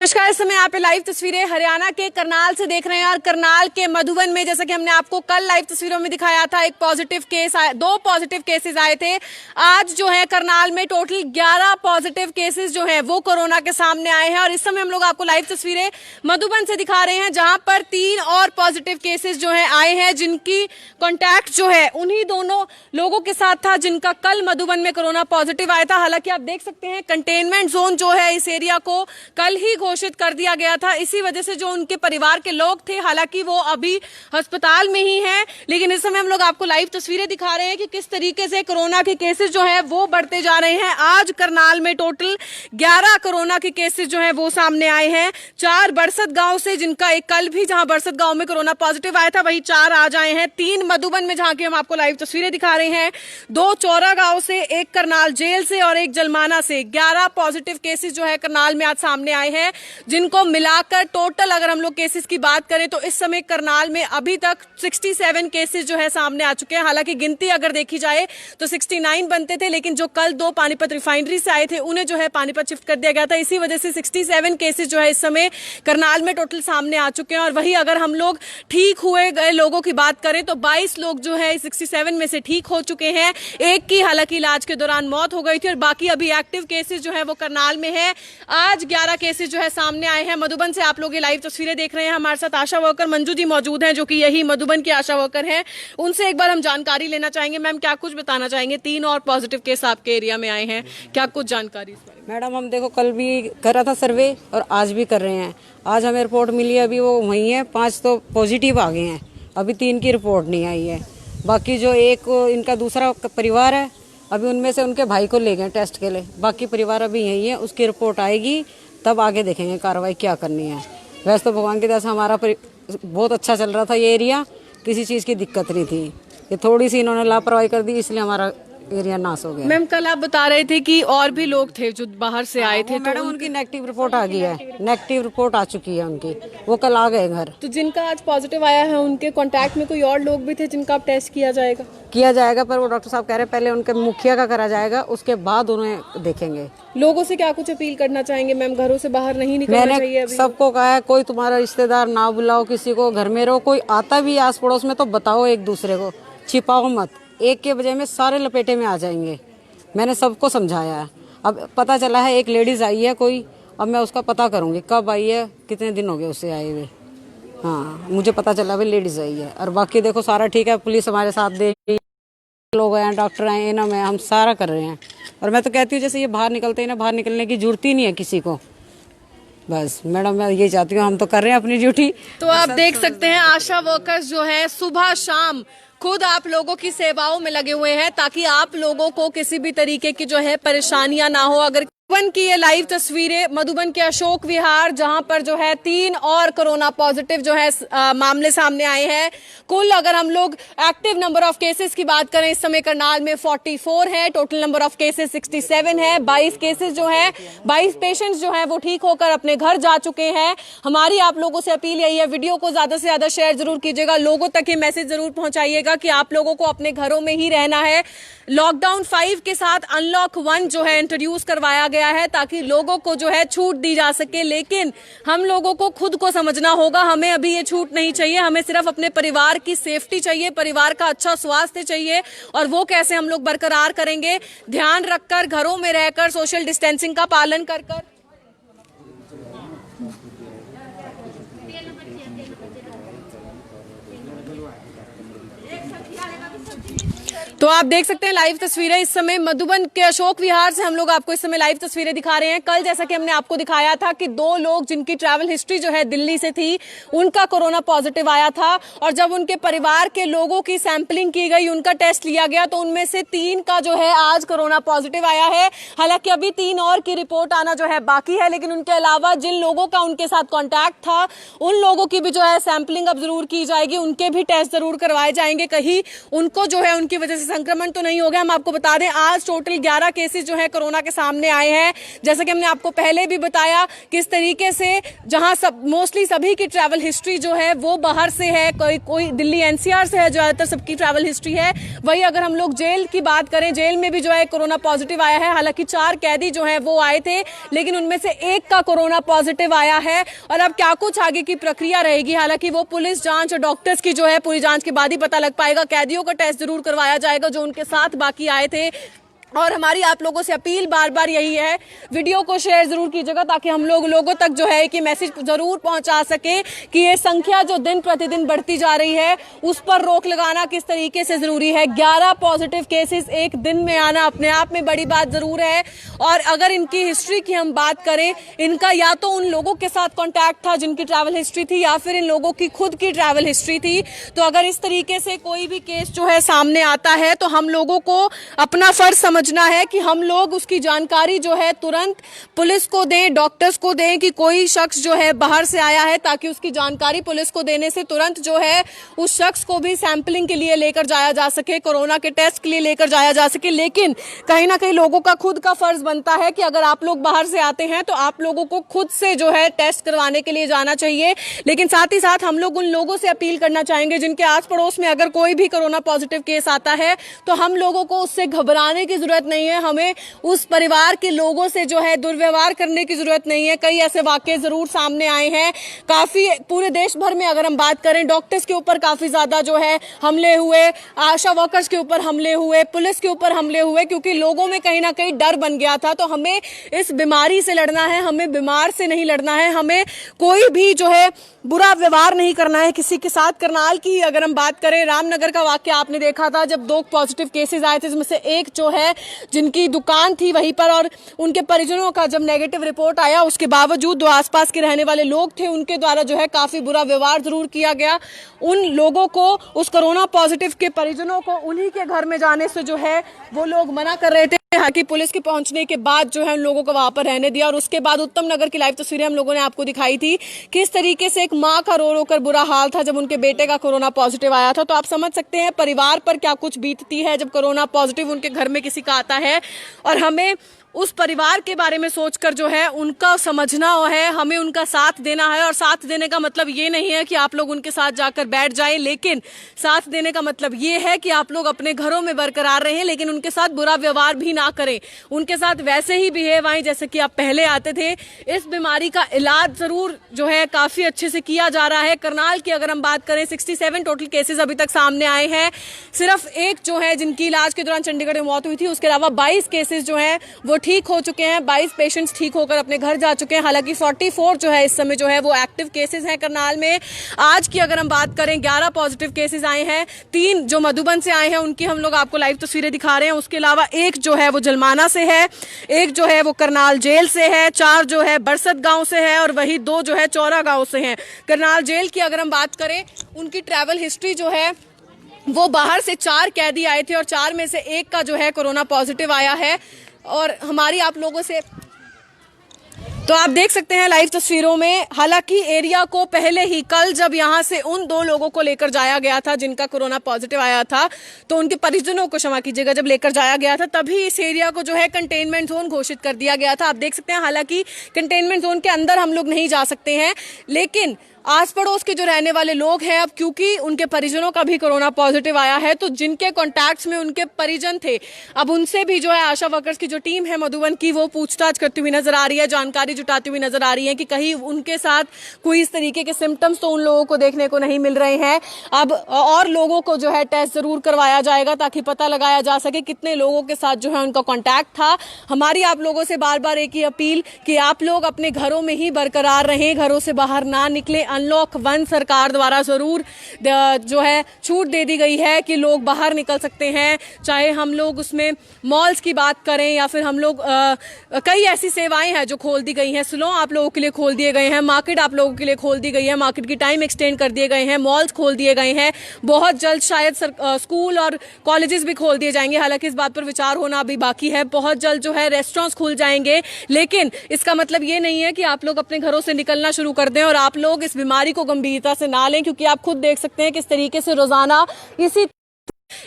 नमस्कार। इस समय आप लाइव तस्वीरें हरियाणा के करनाल से देख रहे हैं और करनाल के मधुबन में जैसा कि हमने आपको कल लाइव तस्वीरों में दिखाया था, एक पॉजिटिव केस दो पॉजिटिव केसेस आए थे। आज जो है करनाल में टोटल 11 पॉजिटिव केसेस जो हैं वो कोरोना के सामने आए हैं और इस समय हम लोग आपको लाइव तस्वीरें मधुबन से दिखा रहे हैं, जहां पर 3 और पॉजिटिव केसेस जो है आए हैं, जिनकी कॉन्टैक्ट जो है उन्हीं दोनों लोगों के साथ था जिनका कल मधुबन में कोरोना पॉजिटिव आया था। हालांकि आप देख सकते हैं कंटेनमेंट जोन जो है इस एरिया को कल ही घोषित कर दिया गया था। इसी वजह से जो उनके परिवार के लोग थे, हालांकि वो अभी अस्पताल में ही हैं, लेकिन इस समय हम लोग आपको लाइव तस्वीरें दिखा रहे हैं कि किस तरीके से कोरोना के केसेस जो है वो बढ़ते जा रहे हैं। आज करनाल में टोटल 11 कोरोना के केसेस जो है वो सामने आए हैं। 4 बरसत गांव से, जिनका एक कल भी जहां बरसत गांव में कोरोना पॉजिटिव आया था, वही 4 आज आए हैं। 3 मधुबन में, जहां की हम आपको लाइव तस्वीरें दिखा रहे हैं। 2 चौरा गांव से, 1 करनाल जेल से और 1 जलमाना से 11 पॉजिटिव केसेस जो है करनाल में आज सामने आए हैं, जिनको मिलाकर टोटल अगर हम लोग केसेस की बात करें तो इस समय करनाल में अभी तक 67 केसेस जो है सामने आ चुके हैं। हालांकि गिनती अगर देखी जाए तो 69 बनते थे, लेकिन जो कल 2 पानीपत रिफाइनरी से आए थे उन्हें जो है पानीपत शिफ्ट कर दिया गया था। इसी वजह से 67 केसेस जो है इस समय करनाल में टोटल सामने आ चुके हैं। और वही अगर हम लोग ठीक हुए गए लोगों की बात करें तो 22 लोग जो है 67 में से ठीक हो चुके हैं। एक की हालांकि इलाज के दौरान मौत हो गई थी और बाकी अभी एक्टिव केसेस जो है वो करनाल में है। आज 11 केसेस जो है सामने आए हैं। मधुबन से आप लोग ये लाइव तस्वीरें देख रहे हैं। हमारे साथ आशा वर्कर मंजू जी मौजूद हैं, जो कि यही मधुबन की आशा वर्कर हैं। उनसे एक बार हम जानकारी लेना चाहेंगे। मैम, क्या कुछ बताना चाहेंगे? 3 और पॉजिटिव केस आपके एरिया में आए हैं, क्या कुछ जानकारी इस बारे में? मैडम, हम देखो कल भी कर रहा था सर्वे और आज भी कर रहे हैं। आज हमें रिपोर्ट मिली है, अभी वो वही है। 5 तो पॉजिटिव आ गए हैं, अभी 3 की रिपोर्ट नहीं आई है। बाकी जो एक इनका दूसरा परिवार है, अभी उनमें से उनके भाई को ले गए टेस्ट के लिए। बाकी परिवार अभी यही है, उसकी रिपोर्ट आएगी तब आगे देखेंगे कार्रवाई क्या करनी है। वैसे तो भगवान की दया से हमारा बहुत अच्छा चल रहा था ये एरिया, किसी चीज़ की दिक्कत नहीं थी। ये थोड़ी सी इन्होंने लापरवाही कर दी, इसलिए हमारा एरिया नाश हो गया। मैम, कल आप बता रहे थे कि और भी लोग थे जो बाहर से आए थे, तो मैडम उनकी नेगेटिव रिपोर्ट आ गई है। नेगेटिव रिपोर्ट आ चुकी है उनकी, वो कल आ गए घर। तो जिनका आज पॉजिटिव आया है उनके कांटेक्ट में कोई और लोग भी थे जिनका अब टेस्ट किया जाएगा? किया जाएगा, पर वो डॉक्टर साहब कह रहे हैं पहले उनके मुखिया का करा जाएगा, उसके बाद उन्हें देखेंगे। लोगों से क्या कुछ अपील करना चाहेंगे? मैम, घरों से बाहर नहीं निकलना चाहिए अभी? सबको कहा है, कोई तुम्हारा रिश्तेदार ना बुलाओ, किसी को घर में रहो। कोई आता भी आस पड़ोस में तो बताओ एक दूसरे को, छिपाओ मत। एक के बजाय में सारे लपेटे में आ जाएंगे। मैंने सबको समझाया है। अब पता चला है एक लेडीज आई है कोई, अब मैं उसका पता करूंगी कब आई है, कितने दिन हो गए उससे आए हुए। हाँ, मुझे पता चला भाई लेडीज आई है। और बाकी देखो सारा ठीक है, पुलिस हमारे साथ दे रही है, लोग आए हैं, डॉक्टर आए हैं ना, मैं हम सारा कर रहे हैं। और मैं तो कहती हूँ जैसे ये बाहर निकलते हैं ना, बाहर निकलने की जरूरत ही नहीं है किसी को। बस मैडम, मैं ये चाहती हूँ, हम तो कर रहे हैं अपनी ड्यूटी। तो आप देख सकते हैं आशा वर्कर्स जो है सुबह शाम खुद आप लोगों की सेवाओं में लगे हुए हैं, ताकि आप लोगों को किसी भी तरीके की जो है परेशानियां ना हो। अगर मधुबन की ये लाइव तस्वीरें मधुबन के अशोक विहार, जहां पर जो है 3 और कोरोना पॉजिटिव जो है मामले सामने आए हैं। कुल अगर हम लोग एक्टिव नंबर ऑफ केसेस की बात करें, इस समय करनाल में 44 है। टोटल नंबर ऑफ केसेस 67 है। 22 केसेस जो है, 22 पेशेंट्स जो है वो ठीक होकर अपने घर जा चुके हैं। हमारी आप लोगों से अपील यही है, वीडियो को ज्यादा से ज्यादा शेयर जरूर कीजिएगा, लोगों तक ये मैसेज जरूर पहुंचाइएगा कि आप लोगों को अपने घरों में ही रहना है। लॉकडाउन 5 के साथ अनलॉक 1 जो है इंट्रोड्यूस करवाया गया है, ताकि लोगों को जो है छूट दी जा सके। लेकिन हम लोगों को खुद को समझना होगा, हमें अभी ये छूट नहीं चाहिए। हमें सिर्फ अपने परिवार की सेफ्टी चाहिए, परिवार का अच्छा स्वास्थ्य चाहिए। और वो कैसे हम लोग बरकरार करेंगे? ध्यान रखकर, घरों में रहकर, सोशल डिस्टेंसिंग का पालन कर कर। तो आप देख सकते हैं लाइव तस्वीरें इस समय मधुबन के अशोक विहार से हम लोग आपको इस समय लाइव तस्वीरें दिखा रहे हैं। कल जैसा कि हमने आपको दिखाया था कि 2 लोग जिनकी ट्रैवल हिस्ट्री जो है दिल्ली से थी, उनका कोरोना पॉजिटिव आया था। और जब उनके परिवार के लोगों की सैंपलिंग की गई, उनका टेस्ट लिया गया, तो उनमें से 3 का जो है आज कोरोना पॉजिटिव आया है। हालांकि अभी 3 और की रिपोर्ट आना जो है बाकी है, लेकिन उनके अलावा जिन लोगों का उनके साथ कॉन्टैक्ट था, उन लोगों की भी जो है सैंपलिंग अब जरूर की जाएगी, उनके भी टेस्ट जरूर करवाए जाएंगे। कहीं उनको जो है उनकी वजह से संक्रमण तो नहीं हो गया। हम आपको बता दें आज टोटल 11 केसेस जो है कोरोना के सामने आए हैं। जैसे कि हमने आपको पहले भी बताया किस तरीके से जहां सब मोस्टली सभी की ट्रैवल हिस्ट्री जो है वो बाहर से है, कोई दिल्ली एनसीआर से है, ज्यादातर सबकी ट्रैवल हिस्ट्री है। वही अगर हम लोग जेल की बात करें, जेल में भी जो है कोरोना पॉजिटिव आया है। हालांकि 4 कैदी जो है वो आए थे, लेकिन उनमें से एक का कोरोना पॉजिटिव आया है। और अब क्या कुछ आगे की प्रक्रिया रहेगी, हालांकि वो पुलिस जांच और डॉक्टर्स की जो है पूरी जांच के बाद ही पता लग पाएगा। कैदियों का टेस्ट जरूर करवाया जाएगा जो उनके साथ बाकी आए थे। और हमारी आप लोगों से अपील बार बार यही है, वीडियो को शेयर जरूर कीजिएगा ताकि हम लोगों तक जो है कि मैसेज जरूर पहुंचा सके कि ये संख्या जो दिन प्रतिदिन बढ़ती जा रही है उस पर रोक लगाना किस तरीके से जरूरी है। 11 पॉजिटिव केसेस एक दिन में आना अपने आप में बड़ी बात जरूर है। और अगर इनकी हिस्ट्री की हम बात करें, इनका या तो उन लोगों के साथ कॉन्टैक्ट था जिनकी ट्रैवल हिस्ट्री थी या फिर इन लोगों की खुद की ट्रैवल हिस्ट्री थी। तो अगर इस तरीके से कोई भी केस जो है सामने आता है तो हम लोगों को अपना फर्ज समझना है कि हम लोग उसकी जानकारी जो है तुरंत पुलिस को दें, डॉक्टर्स को दें कि कोई शख्स जो है बाहर से आया है, ताकि उसकी जानकारी पुलिस को देने से तुरंत जो है उस शख्स को भी सैंपलिंग के लिए लेकर जाया जा सके, कोरोना के टेस्ट के लिए लेकर जाया जा सके। लेकिन कहीं ना कहीं लोगों का खुद का फर्ज बनता है कि अगर आप लोग बाहर से आते हैं तो आप लोगों को खुद से जो है टेस्ट करवाने के लिए जाना चाहिए। लेकिन साथ ही साथ हम लोग उन लोगों से अपील करना चाहेंगे जिनके आस पड़ोस में अगर कोई भी कोरोना पॉजिटिव केस आता है तो हम लोगों को उससे घबराने की जरूरत नहीं है। हमें उस परिवार के लोगों से जो है दुर्व्यवहार करने की जरूरत नहीं है। कई ऐसे वाकये जरूर सामने आए हैं, काफी पूरे देश भर में अगर हम बात करें, डॉक्टर्स के ऊपर काफी ज्यादा जो है हमले हुए, आशा वर्कर्स के ऊपर हमले हुए, पुलिस के ऊपर हमले हुए, क्योंकि लोगों में कहीं ना कहीं डर बन गया था। तो हमें इस बीमारी से लड़ना है, हमें बीमार से नहीं लड़ना है, हमें कोई भी जो है बुरा व्यवहार नहीं करना है किसी के साथ। करनाल की अगर हम बात करें, रामनगर का वाकया आपने देखा था जब 2 पॉजिटिव केसेस आए थे, जिसमें से एक जो है जिनकी दुकान थी वहीं पर और उनके परिजनों का जब नेगेटिव रिपोर्ट आया उसके बावजूद जो आसपास के रहने वाले लोग थे उनके द्वारा जो है काफी बुरा व्यवहार जरूर किया गया। उन लोगों को, उस कोरोना पॉजिटिव के परिजनों को उन्हीं के घर में जाने से जो है वो लोग मना कर रहे थे। हालांकि पुलिस के पहुंचने के बाद जो है उन लोगों को वहां पर रहने दिया। और उसके बाद उत्तम नगर की लाइव तस्वीरें हम लोगों ने आपको दिखाई थी किस तरीके से एक मां का रो रो कर बुरा हाल था जब उनके बेटे का कोरोना पॉजिटिव आया था। तो आप समझ सकते हैं परिवार पर क्या कुछ बीतती है जब कोरोना पॉजिटिव उनके घर में किसी का आता है। और हमें उस परिवार के बारे में सोचकर जो है उनका समझना है, हमें उनका साथ देना है। और साथ देने का मतलब ये नहीं है कि आप लोग उनके साथ जाकर बैठ जाएं, लेकिन साथ देने का मतलब ये है कि आप लोग अपने घरों में बरकरार रहें, लेकिन उनके साथ बुरा व्यवहार भी ना करें, उनके साथ वैसे ही बिहेव आए जैसे कि आप पहले आते थे। इस बीमारी का इलाज जरूर जो है काफी अच्छे से किया जा रहा है। करनाल की अगर हम बात करें, 67 टोटल केसेस अभी तक सामने आए हैं। सिर्फ एक जो है जिनकी इलाज के दौरान चंडीगढ़ में मौत हुई थी, उसके अलावा 22 केसेस जो है वो ठीक हो चुके हैं। 22 पेशेंट्स ठीक होकर अपने घर जा चुके हैं। हालांकि 44 जो है इस समय जो है वो एक्टिव केसेस हैं करनाल में। आज की अगर हम बात करें, 11 पॉजिटिव केसेस आए हैं, 3 जो मधुबन से आए हैं उनकी हम लोग आपको लाइव तस्वीरें दिखा रहे हैं। उसके अलावा एक जो है वो जलमाना से है, एक जो है वो करनाल जेल से है, 4 जो है बरसत गांव से है और वही 2 जो है चौरा गांव से हैं। करनाल जेल की अगर हम बात करें, उनकी ट्रैवल हिस्ट्री जो है वो बाहर से 4 कैदी आए थे और 4 में से एक का जो है कोरोना पॉजिटिव आया है। और हमारी आप लोगों से तो आप देख सकते हैं लाइव तस्वीरों में, हालांकि एरिया को पहले ही कल जब यहां से उन 2 लोगों को लेकर जाया गया था जिनका कोरोना पॉजिटिव आया था, तो उनके परिजनों को, क्षमा कीजिएगा, जब लेकर जाया गया था तभी इस एरिया को जो है कंटेनमेंट जोन घोषित कर दिया गया था। आप देख सकते हैं हालांकि कंटेनमेंट जोन के अंदर हम लोग नहीं जा सकते हैं, लेकिन आस पड़ोस के जो रहने वाले लोग हैं, अब क्योंकि उनके परिजनों का भी कोरोना पॉजिटिव आया है तो जिनके कॉन्टैक्ट्स में उनके परिजन थे, अब उनसे भी जो है आशा वर्कर्स की जो टीम है मधुबन की वो पूछताछ करती हुई नजर आ रही है, जानकारी जुटाती हुई नजर आ रही है कि कहीं उनके साथ कोई इस तरीके के सिम्टम्स तो उन लोगों को देखने को नहीं मिल रहे हैं। अब और लोगों को जो है टेस्ट जरूर करवाया जाएगा ताकि पता लगाया जा सके कितने लोगों के साथ जो है उनका कॉन्टैक्ट था। हमारी आप लोगों से बार बार एक ही अपील कि आप लोग अपने घरों में ही बरकरार रहें, घरों से बाहर ना निकले। अनलॉक 1 सरकार द्वारा जरूर जो है छूट दे दी गई है कि लोग बाहर निकल सकते हैं, चाहे हम लोग उसमें मॉल्स की बात करें या फिर हम लोग कई ऐसी सेवाएं हैं जो खोल दी गई हैं। सैलून आप लोगों के लिए खोल दिए गए हैं, मार्केट आप लोगों के लिए खोल दी गई है, मार्केट की टाइम एक्सटेंड कर दिए गए हैं, मॉल्स खोल दिए गए हैं। बहुत जल्द शायद स्कूल और कॉलेजेस भी खोल दिए जाएंगे, हालांकि इस बात पर विचार होना अभी बाकी है। बहुत जल्द जो है रेस्टोरेंट्स खुल जाएंगे, लेकिन इसका मतलब ये नहीं है कि आप लोग अपने घरों से निकलना शुरू कर दें और आप लोग इस बीमारी को गंभीरता से ना लें, क्योंकि आप खुद देख सकते हैं किस तरीके से रोजाना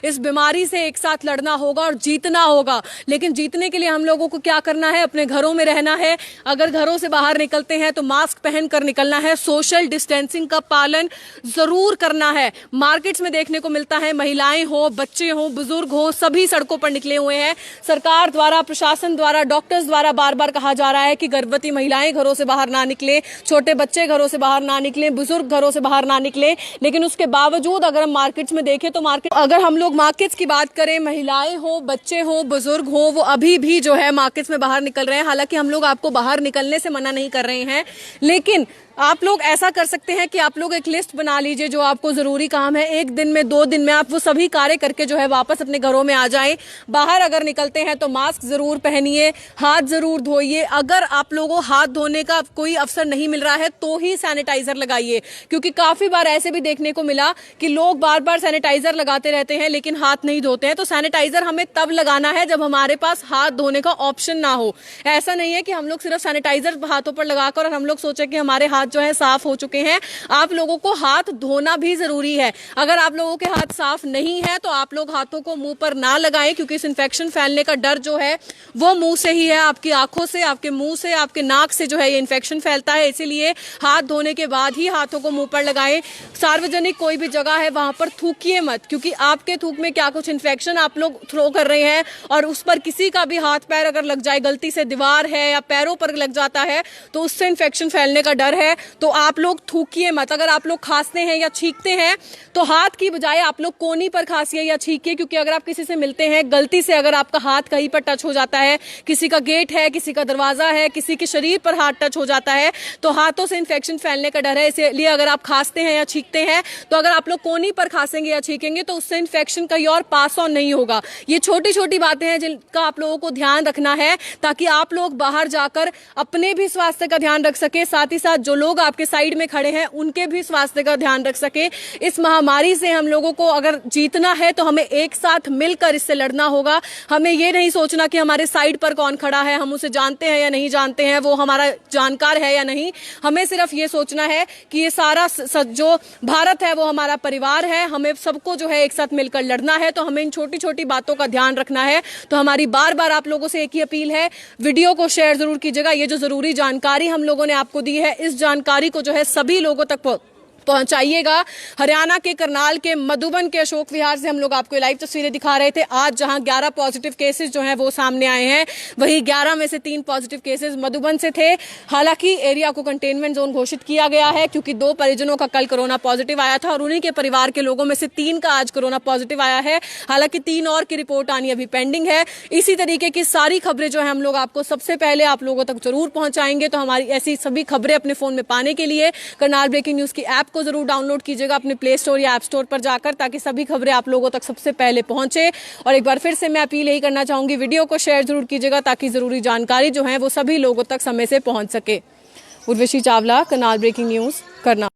इस बीमारी से एक साथ लड़ना होगा और जीतना होगा। लेकिन जीतने के लिए हम लोगों को क्या करना है? अपने घरों में रहना है। अगर घरों से बाहर निकलते हैं तो मास्क पहनकर निकलना है। सोशल डिस्टेंसिंग का पालन जरूर करना है। मार्केट्स में देखने को मिलता है महिलाएं हो, बच्चे हो, बुजुर्ग हो, सभी सड़कों पर निकले हुए हैं। सरकार द्वारा, प्रशासन द्वारा, डॉक्टर्स द्वारा बार बार कहा जा रहा है कि गर्भवती महिलाएं घरों से बाहर ना निकले, छोटे बच्चे घरों से बाहर ना निकले, बुजुर्ग घरों से बाहर ना निकले। लेकिन उसके बावजूद अगर हम मार्केट्स में देखें तो अगर हम लोग मार्केट्स की बात करें, महिलाएं हो, बच्चे हो, बुजुर्ग हो, वो अभी भी जो है मार्केट्स में बाहर निकल रहे हैं। हालांकि हम लोग आपको बाहर निकलने से मना नहीं कर रहे हैं, लेकिन आप लोग ऐसा कर सकते हैं कि आप लोग एक लिस्ट बना लीजिए जो आपको जरूरी काम है। एक दिन में, 2 दिन में आप वो सभी कार्य करके जो है वापस अपने घरों में आ जाएं। बाहर अगर निकलते हैं तो मास्क जरूर पहनिए, हाथ जरूर धोइए। अगर आप लोगों को हाथ धोने का कोई अवसर नहीं मिल रहा है तो ही सैनिटाइजर लगाइए, क्योंकि काफी बार ऐसे भी देखने को मिला कि लोग बार बार सैनिटाइजर लगाते रहते हैं लेकिन हाथ नहीं धोते हैं। तो सैनिटाइजर हमें तब लगाना है जब हमारे पास हाथ धोने का ऑप्शन ना हो। ऐसा नहीं है कि हम लोग सिर्फ सैनिटाइजर हाथों पर लगाकर और हम लोग सोचे कि हमारे हाथ जो है साफ हो चुके हैं। आप लोगों को हाथ धोना भी जरूरी है। अगर आप लोगों के हाथ साफ नहीं है तो आप लोग हाथों को मुंह पर ना लगाएं, क्योंकि इस इन्फेक्शन फैलने का डर जो है वो मुंह से ही है। आपकी आंखों से, आपके मुंह से, आपके नाक से जो है ये इन्फेक्शन फैलता है। इसीलिए हाथ धोने के बाद ही हाथों को मुंह पर लगाएं। सार्वजनिक कोई भी जगह है वहां पर थूकिए मत, क्योंकि आपके थूक में क्या कुछ इन्फेक्शन आप लोग थ्रो कर रहे हैं और उस पर किसी का भी हाथ पैर अगर लग जाए, गलती से दीवार है या पैरों पर लग जाता है तो उससे इन्फेक्शन फैलने का डर है। तो आप लोग थूकिए मत। अगर आप लोग खांसते हैं या छींकते हैं तो हाथ की बजाय आप लोग कोनी पर खांसिए या छींकिए, क्योंकि अगर आप किसी से मिलते हैं, गलती से अगर आपका हाथ कहीं पर टच हो जाता है, किसी का गेट है, किसी का दरवाजा है, किसी के शरीर पर हाथ टच हो जाता है तो हाथों से इन्फेक्शन फैलने का डर है। इसलिए अगर आप खांसते हैं या छींकते हैं तो अगर आप लोग कोनी पर खांसेंगे या छींकेंगे तो उससे इन्फेक्शन कहीं और पास ऑन नहीं होगा। ये छोटी छोटी बातें हैं जिनका आप लोगों को ध्यान रखना है, ताकि आप लोग बाहर जाकर अपने भी स्वास्थ्य का ध्यान रख सके, साथ ही साथ जो लोग आपके साइड में खड़े हैं उनके भी स्वास्थ्य का ध्यान रख सके। इस महामारी से हम लोगों को अगर जीतना है तो हमें एक साथ मिलकर इससे लड़ना होगा। हमें ये नहीं सोचना कि हमारे साइड पर कौन खड़ा है, हम उसे जानते हैं या नहीं जानते हैं, वो हमारा जानकार है या नहीं। हमें सिर्फ ये सोचना है कि ये सारा जो भारत है वो हमारा परिवार है। हमें सबको जो है एक साथ मिलकर लड़ना है। तो हमें इन छोटी छोटी बातों का ध्यान रखना है। तो हमारी बार बार आप लोगों से एक ही अपील है, वीडियो को शेयर जरूर कीजिएगा। ये जो जरूरी जानकारी हम लोगों ने आपको दी है, इस जानकारी को जो है सभी लोगों तक पहुंचाइएगा। हरियाणा के करनाल के मधुबन के अशोक विहार से हम लोग आपको लाइव तस्वीरें दिखा रहे थे। आज जहां 11 पॉजिटिव केसेस जो हैं वो सामने आए हैं, वही 11 में से 3 पॉजिटिव केसेस मधुबन से थे। हालांकि एरिया को कंटेनमेंट जोन घोषित किया गया है, क्योंकि 2 परिजनों का कल कोरोना पॉजिटिव आया था और उन्हीं के परिवार के लोगों में से 3 का आज कोरोना पॉजिटिव आया है। हालांकि 3 और की रिपोर्ट आनी अभी पेंडिंग है। इसी तरीके की सारी खबरें जो है हम लोग आपको सबसे पहले आप लोगों तक जरूर पहुंचाएंगे। तो हमारी ऐसी सभी खबरें अपने फोन में पाने के लिए करनाल ब्रेकिंग न्यूज की ऐप को जरूर डाउनलोड कीजिएगा अपने प्ले स्टोर या ऐप स्टोर पर जाकर, ताकि सभी खबरें आप लोगों तक सबसे पहले पहुंचे। और एक बार फिर से मैं अपील यही करना चाहूंगी, वीडियो को शेयर जरूर कीजिएगा ताकि जरूरी जानकारी जो है वो सभी लोगों तक समय से पहुंच सके। Urvashi Chawla, Karnal breaking news, Karnal.